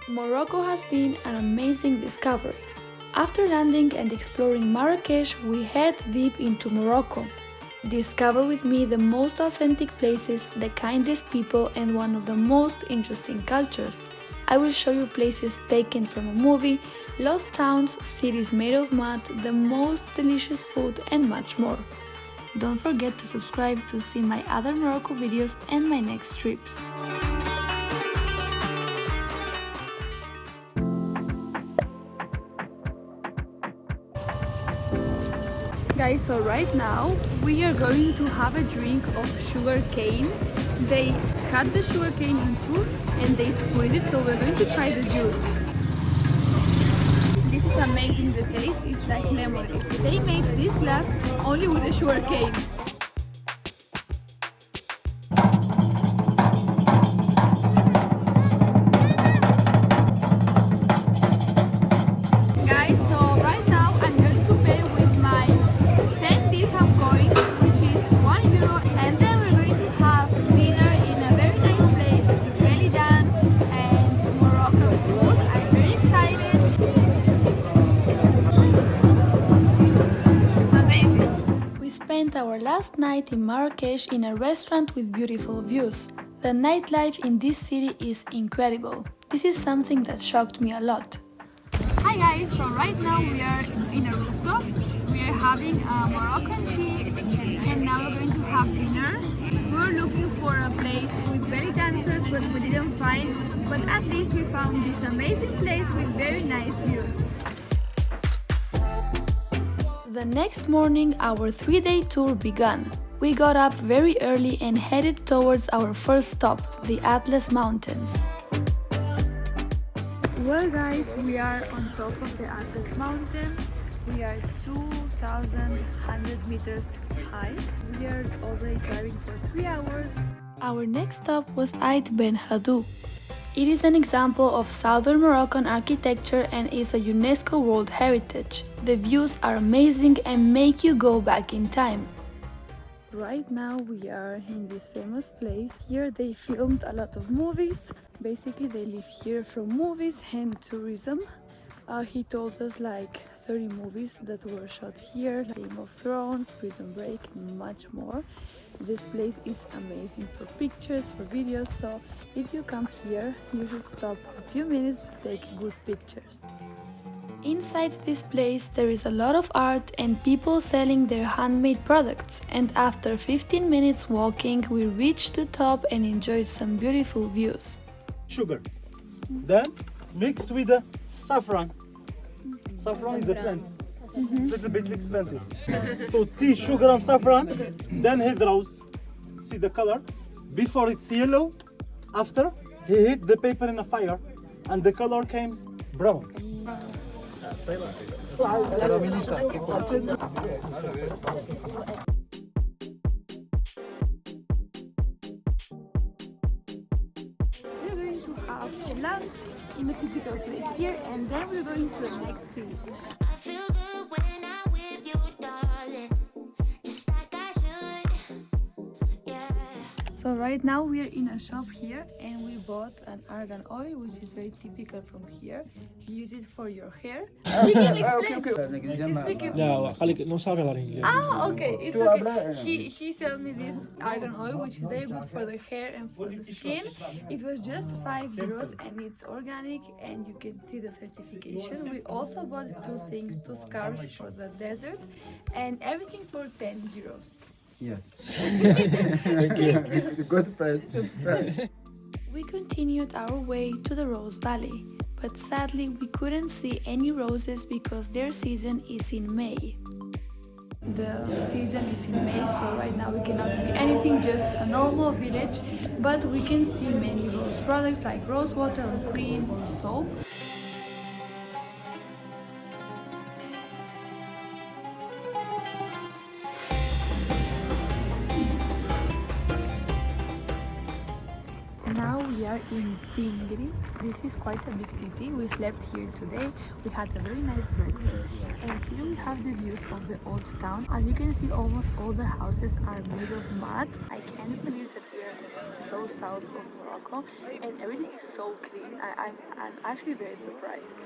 Morocco has been an amazing discovery. After landing and exploring Marrakech, we head deep into Morocco. Discover with me the most authentic places, the kindest people, and one of the most interesting cultures. I will show you places taken from a movie, lost towns, cities made of mud, the most delicious food, and much more. Don't forget to subscribe to see my other Morocco videos and my next trips. Guys, so right now we are going to have a drink of sugar cane. They cut the sugar cane in two and they squeeze it, so we're going to try the juice. This is amazing, the taste is like lemonade. They made this glass only with the sugar cane. Guys, so right now I'm going to pay with my 10 dirham coin, which is €1, and then we're going to have dinner in a very nice place with belly dance and Moroccan food. I'm very excited. Amazing! We spent our last night in Marrakech in a restaurant with beautiful views. The nightlife in this city is incredible. This is something that shocked me a lot. Hi guys, so right now we are in a rooftop. We are having a Moroccan tea and now we're going to have dinner. We were looking for a place with belly dancers but we didn't find, but at least we found this amazing place with very nice views. The next morning our 3-day tour began. We got up very early and headed towards our first stop, the Atlas Mountains. Well guys, we are on top of the Atlas mountain. We are 2,100 meters high. We are already driving for 3 hours. Our next stop was Ait Ben Haddou. It is an example of southern Moroccan architecture and is a UNESCO World Heritage. The views are amazing and make you go back in time. Right now we are in this famous place. Here they filmed a lot of movies. Basically they live here from movies and tourism. He told us like 30 movies that were shot here, like Game of Thrones, Prison Break, and much more. This place is amazing for pictures, for videos, so if you come here you should stop a few minutes to take good pictures. Inside this place there is a lot of art and people selling their handmade products, and after 15 minutes walking we reached the top and enjoyed some beautiful views. Sugar, then mixed with the saffron. Saffron is a plant. It's a little bit expensive. So tea, sugar and saffron, then he draws. See the color? Before it's yellow, after he hit the paper in a fire and the color came brown. We are going to have lunch in a typical place here and then we're going to the next city. I feel good when I'm with you, darling. Just like I should. Yeah. So right now we are in a shop here and we bought an argan oil, which is very typical from here. You use it for your hair. You can explain. لا خليك نصابي على الإنجليزي. Ah, okay, it's okay. He sold me this argan oil, which is very good for the hair and for the skin. It was just €5 and it's organic and you can see the certification. We also bought two things, two scarves for the desert and everything for €10. Yeah. Good price, cheap price. We continued our way to the Rose Valley, but sadly we couldn't see any roses because their season is in May. The season is in May, so right now we cannot see anything, just a normal village, but we can see many rose products like rose water or cream or soap. Now we are in Tinghir. This is quite a big city. We slept here today. We had a very nice breakfast. And here we have the views of the old town. As you can see, almost all the houses are made of mud. I can't believe that we are so south of Morocco. Morocco, and everything is so clean. I'm actually very surprised.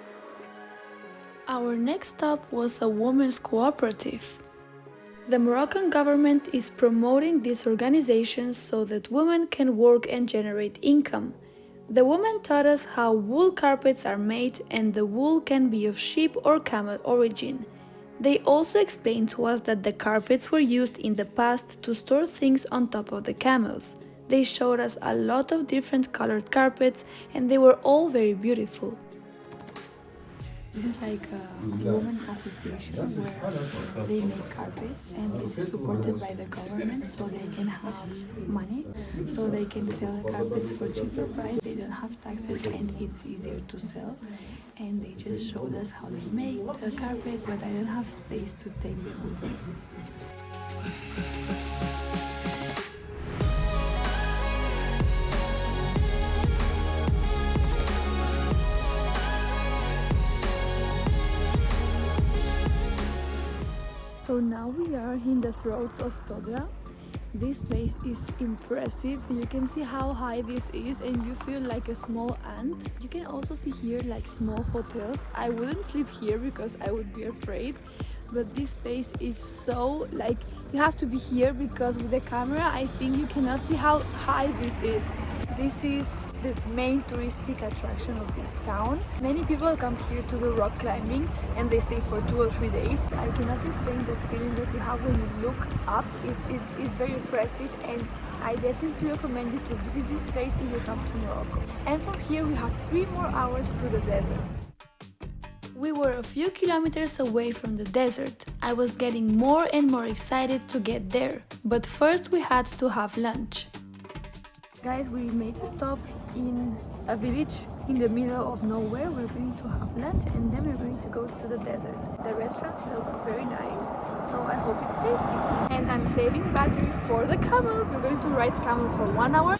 Our next stop was a women's cooperative. The Moroccan government is promoting these organizations so that women can work and generate income. The woman taught us how wool carpets are made, and the wool can be of sheep or camel origin. They also explained to us that the carpets were used in the past to store things on top of the camels. They showed us a lot of different colored carpets, and they were all very beautiful. This is like a women association where they make carpets, and this is supported by the government so they can have money, so they can sell the carpets for cheaper price. They don't have taxes and it's easier to sell. And they just showed us how they make the carpets, but I don't have space to take them with me. So now we are in the throats of Todra. This place is impressive. You can see how high this is and you feel like a small ant. You can also see here like small hotels. I wouldn't sleep here because I would be afraid. But this place is so like you have to be here because with the camera I think you cannot see how high this is. This is the main touristic attraction of this town. Many people come here to do rock climbing and they stay for 2 or 3 days. I cannot explain the feeling that you have when you look up. It's very impressive, and I definitely recommend you to visit this place if you come to Morocco. And from here we have 3 more hours to the desert. We were a few kilometers away from the desert. I was getting more and more excited to get there, but first we had to have lunch. Guys, we made a stop in a village in the middle of nowhere. We're going to have lunch and then we're going to go to the desert. The restaurant looks very nice, so I hope it's tasty. And I'm saving battery for the camels. We're going to ride camels for 1 hour.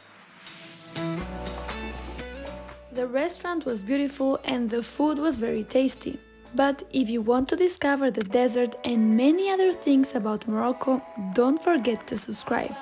The restaurant was beautiful and the food was very tasty. But if you want to discover the desert and many other things about Morocco, don't forget to subscribe.